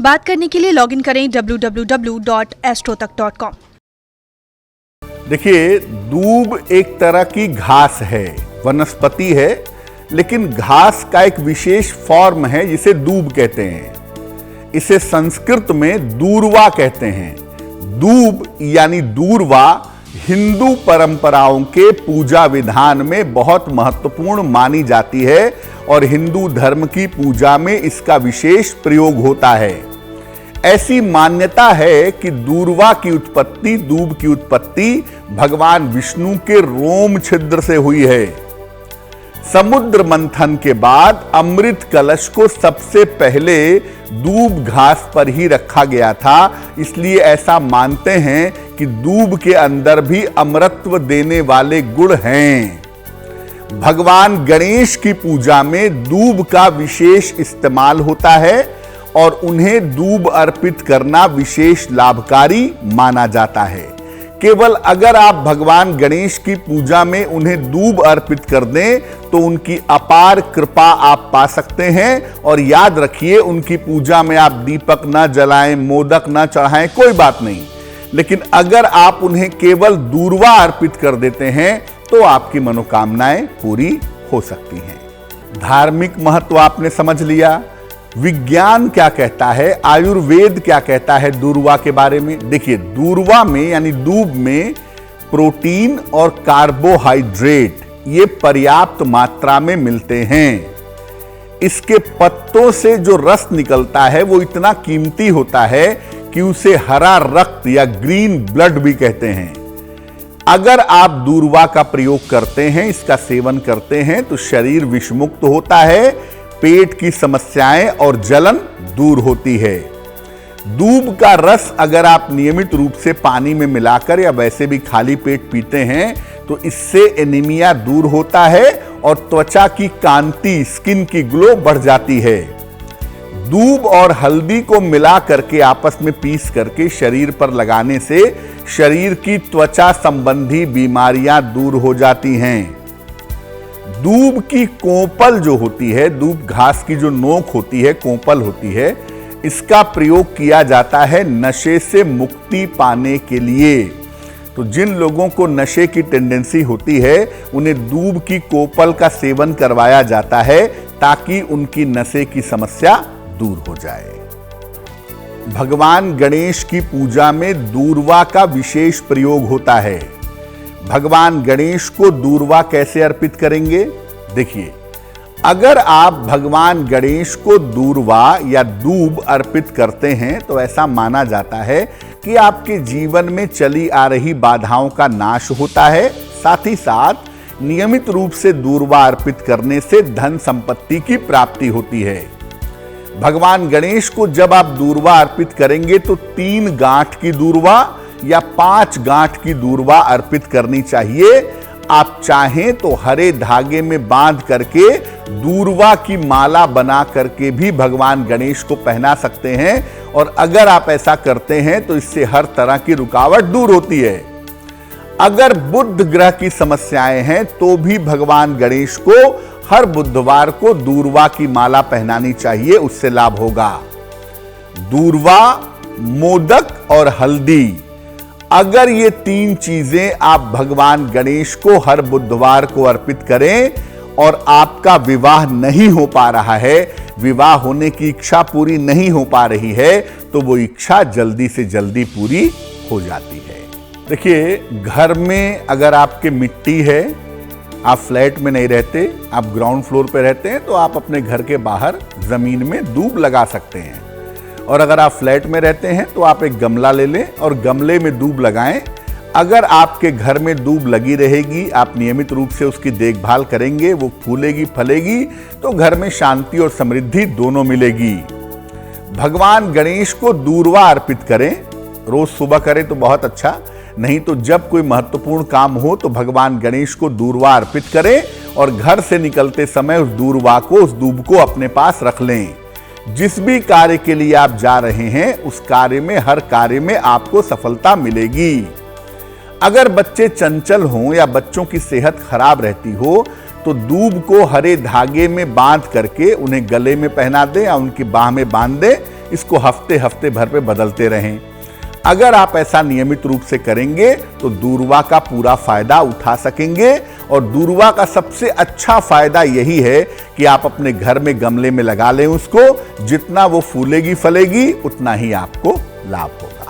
बात करने के लिए लॉगिन करें www.astrotak.com। देखिए, दूब एक तरह की घास है, वनस्पति है, लेकिन घास का एक विशेष फॉर्म है जिसे दूब कहते हैं। इसे संस्कृत में दूर्वा कहते हैं। दूब यानी दूर्वा हिंदू परंपराओं के पूजा विधान में बहुत महत्वपूर्ण मानी जाती है और हिंदू धर्म की पूजा में इसका विशेष प्रयोग होता है। ऐसी मान्यता है कि दूर्वा की उत्पत्ति, दूब की उत्पत्ति भगवान विष्णु के रोम छिद्र से हुई है। समुद्र मंथन के बाद अमृत कलश को सबसे पहले दूब घास पर ही रखा गया था, इसलिए ऐसा मानते हैं कि दूब के अंदर भी अमरत्व देने वाले गुण हैं। भगवान गणेश की पूजा में दूब का विशेष इस्तेमाल होता है और उन्हें दूब अर्पित करना विशेष लाभकारी माना जाता है। केवल अगर आप भगवान गणेश की पूजा में उन्हें दूब अर्पित कर दें तो उनकी अपार कृपा आप पा सकते हैं। और याद रखिए, उनकी पूजा में आप दीपक ना जलाएं, मोदक ना चढ़ाएं, कोई बात नहीं, लेकिन अगर आप उन्हें केवल दूर्वा अर्पित कर देते हैं तो आपकी मनोकामनाएं पूरी हो सकती हैं। धार्मिक महत्व आपने समझ लिया। विज्ञान क्या कहता है, आयुर्वेद क्या कहता है दूर्वा के बारे में। देखिए, दूर्वा में यानी दूब में प्रोटीन और कार्बोहाइड्रेट ये पर्याप्त मात्रा में मिलते हैं। इसके पत्तों से जो रस निकलता है वो इतना कीमती होता है कि उसे हरा रक्त या ग्रीन ब्लड भी कहते हैं। अगर आप दूर्वा का प्रयोग करते हैं, इसका सेवन करते हैं, तो शरीर विषमुक्त होता है, पेट की समस्याएं और जलन दूर होती है। दूब का रस अगर आप नियमित रूप से पानी में मिलाकर या वैसे भी खाली पेट पीते हैं तो इससे एनीमिया दूर होता है और त्वचा की कांति, स्किन की ग्लो बढ़ जाती है। दूब और हल्दी को मिला करके आपस में पीस करके शरीर पर लगाने से शरीर की त्वचा संबंधी बीमारियां दूर हो जाती हैं। दूब की कोंपल जो होती है, दूब घास की जो नोक होती है, कोंपल होती है, इसका प्रयोग किया जाता है नशे से मुक्ति पाने के लिए। तो जिन लोगों को नशे की टेंडेंसी होती है उन्हें दूब की कोंपल का सेवन करवाया जाता है ताकि उनकी नशे की समस्या दूर हो जाए। भगवान गणेश की पूजा में दूर्वा का विशेष प्रयोग होता है। भगवान गणेश को दूर्वा कैसे अर्पित करेंगे? देखिए, अगर आप भगवान गणेश को दूर्वा या दूब अर्पित करते हैं तो ऐसा माना जाता है कि आपके जीवन में चली आ रही बाधाओं का नाश होता है। साथ ही साथ नियमित रूप से दूर्वा अर्पित करने से धन संपत्ति की प्राप्ति होती है। भगवान गणेश को जब आप दूर्वा अर्पित करेंगे तो 3 गांठ की दूर्वा या 5 गांठ की दूर्वा अर्पित करनी चाहिए। आप चाहें तो हरे धागे में बांध करके दूर्वा की माला बना करके भी भगवान गणेश को पहना सकते हैं और अगर आप ऐसा करते हैं तो इससे हर तरह की रुकावट दूर होती है। अगर बुध ग्रह की समस्याएं हैं तो भी भगवान गणेश को हर बुधवार को दूर्वा की माला पहनानी चाहिए, उससे लाभ होगा। दूर्वा, मोदक और हल्दी, अगर ये 3 चीजें आप भगवान गणेश को हर बुधवार को अर्पित करें और आपका विवाह नहीं हो पा रहा है, विवाह होने की इच्छा पूरी नहीं हो पा रही है, तो वो इच्छा जल्दी से जल्दी पूरी हो जाती है। देखिए, घर में अगर आपके मिट्टी है, आप फ्लैट में नहीं रहते, आप ग्राउंड फ्लोर पे रहते हैं, तो आप अपने घर के बाहर जमीन में दूब लगा सकते हैं। और अगर आप फ्लैट में रहते हैं तो आप एक गमला ले लें और गमले में दूब लगाएं। अगर आपके घर में दूब लगी रहेगी, आप नियमित रूप से उसकी देखभाल करेंगे, वो फूलेगी फलेगी, तो घर में शांति और समृद्धि दोनों मिलेगी। भगवान गणेश को दूर्वा अर्पित करें, रोज सुबह करें तो बहुत अच्छा, नहीं तो जब कोई महत्वपूर्ण काम हो तो भगवान गणेश को दूर्वा अर्पित करें और घर से निकलते समय उस दूर्वा को, उस दूब को अपने पास रख लें। जिस भी कार्य के लिए आप जा रहे हैं उस कार्य में, हर कार्य में आपको सफलता मिलेगी। अगर बच्चे चंचल हों या बच्चों की सेहत खराब रहती हो तो दूब को हरे धागे में बांध करके उन्हें गले में पहना दें या उनकी बाह में बांध दें इसको हफ्ते हफ्ते भर पे बदलते रहें। अगर आप ऐसा नियमित रूप से करेंगे तो दूर्वा का पूरा फायदा उठा सकेंगे। और दूर्वा का सबसे अच्छा फायदा यही है कि आप अपने घर में गमले में लगा लें उसको, जितना वो फूलेगी फलेगी उतना ही आपको लाभ होगा।